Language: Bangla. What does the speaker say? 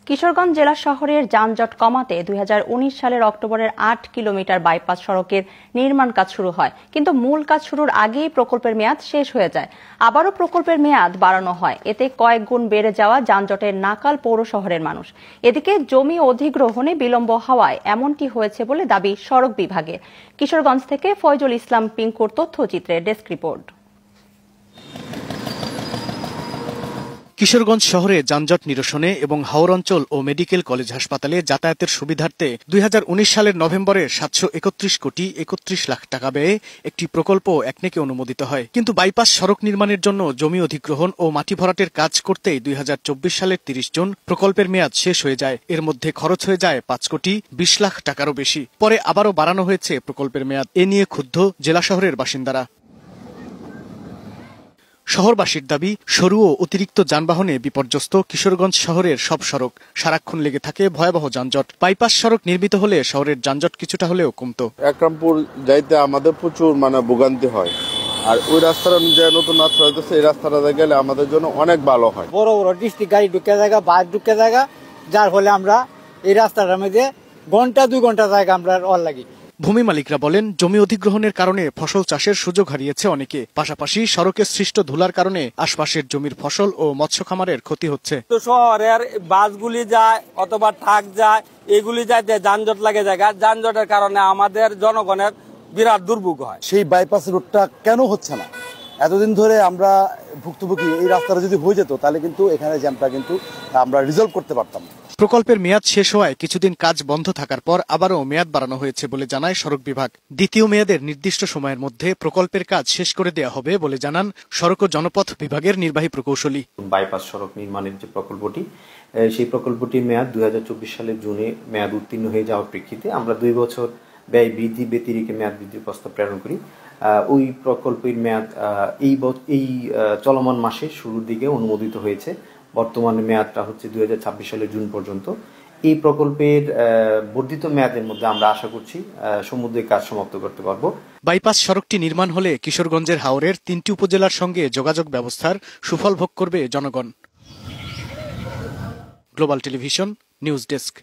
কিশোরগঞ্জ জেলা শহরের যানজট কমাতে 2019 সালের অক্টোবরের 8 কিলোমিটার বাইপাস সড়কের নির্মাণ কাজ শুরু হয়, কিন্তু মূল কাজ শুরুর আগেই প্রকল্পের মেয়াদ শেষ হয়ে যায়। আবারও প্রকল্পের মেয়াদ বাড়ানো হয়, এতে কয়েক গুণ বেড়ে যাওয়া যানজটের নাকাল পৌর শহরের মানুষ। এদিকে জমি অধিগ্রহণে বিলম্ব হওয়ায় এমনটি হয়েছে বলে দাবি সড়ক বিভাগের। কিশোরগঞ্জ থেকে ফয়জুল ইসলাম পিঙ্কুর তথ্যচিত্রে ডেস্ক রিপোর্ট। কিশোরগঞ্জ শহরে যানজট নিরসনে এবং হাওর অঞ্চল ও মেডিকেল কলেজ হাসপাতালে যাতায়াতের সুবিধার্থে 2019 সালের নভেম্বরে 731 কোটি 31 লাখ টাকা ব্যয়ে একটি প্রকল্প একনেকে অনুমোদিত হয়। কিন্তু বাইপাস সড়ক নির্মাণের জন্য জমি অধিগ্রহণ ও মাটি ভরাটের কাজ করতেই 2024 সালের 30 জুন প্রকল্পের মেয়াদ শেষ হয়ে যায়। এর মধ্যে খরচ হয়ে যায় 5 কোটি 20 লাখ টাকারও বেশি। পরে আবারও বাড়ানো হয়েছে প্রকল্পের মেয়াদ। এ নিয়ে ক্ষুব্ধ জেলা শহরের বাসিন্দারা। শহরবাসীর দাবি, সরু ও অতিরিক্ত যানবাহনে বিপর্যস্ত কিশোরগঞ্জ শহরের সব সড়ক, সারাক্ষণ লেগে থাকে ভয়াবহ যানজট। বাইপাস সড়ক নির্মিত হলে শহরের যানজট কিছুটা হলেও কমতো। একরামপুর যাইতে আমাদের প্রচুর ভোগান্তি হয়, আর ওই রাস্তাটা যে নতুন রাস্তা হইতেছে, এই রাস্তাটা গেলে আমাদের জন্য অনেক ভালো হয়। বড় বড় ডিস্ট্রিক্ট গাড়ি ঢুকে জায়গা, বাস ঢুকে জায়গা, যার ফলে আমরা এই রাস্তাটার মধ্যে ঘন্টা 2 ঘন্টা জায়গা আমরা অল লাগি। ভূমি মালিকরা বলেন, জমি অধিগ্রহণের কারণে ফসল চাষের সুযোগ হারিয়েছে অনেকে। পাশাপাশি সড়কে সৃষ্ট ধুলার কারণে আশপাশের জমির ফসল ও মৎস্য খামারের ক্ষতি হচ্ছে। তো শহরের বাসগুলি যায় অথবা ট্রাক যায়, এগুলি যাইতে যানজট লাগে জায়গা। যানজটের কারণে আমাদের জনগণের বিরাট দুর্ভোগ হয়। সেই বাইপাস রোডটা কেন হচ্ছে না? এতদিন ধরে আমরা ভুক্তভোগী। এই রাস্তাটা যদি হয়ে যেত তাহলে কিন্তু এখানে জ্যামটা কিন্তু আমরা রিজলভ করতে পারতাম। প্রকল্পের মেয়াদ শেষ হওয়ায় কিছুদিন কাজ বন্ধ থাকার পর আবারও মেয়াদ বাড়ানো হয়েছে বলে জানায় সড়ক বিভাগ। দ্বিতীয় মেয়াদের নির্দিষ্ট সময়ের মধ্যে প্রকল্পের কাজ শেষ করে দেওয়া হবে বলে জানান সড়ক ও জনপথ বিভাগের নির্বাহী প্রকৌশলী। বাইপাস সড়ক নির্মাণের যে প্রকল্পটি, সেই প্রকল্পটির মেয়াদ 2024 সালের জুনে মেয়াদ উত্তীর্ণ হয়ে যাওয়ার প্রেক্ষিতে আমরা 2 বছর ব্যয় বৃদ্ধি ব্যতিরেকে মেয়াদ বৃদ্ধির প্রস্তাব প্রেরণ করি। ওই প্রকল্পের মেয়াদ এই চলমান মাসের শুরুর দিকে অনুমোদিত হয়েছে। বর্তমানে মেয়াদটা হচ্ছে 2026 সালের জুন পর্যন্ত। এই প্রকল্পের বর্ধিত মেয়াদের মধ্যে আমরা আশা করছি সমুদ্রিক কাজ সমাপ্ত করতে পারবো। বাইপাস সড়কটি নির্মাণ হলে কিশোরগঞ্জের হাওরের 3টি উপজেলার সঙ্গে যোগাযোগ ব্যবস্থার সুফল ভোগ করবে জনগণ। Global television news desk.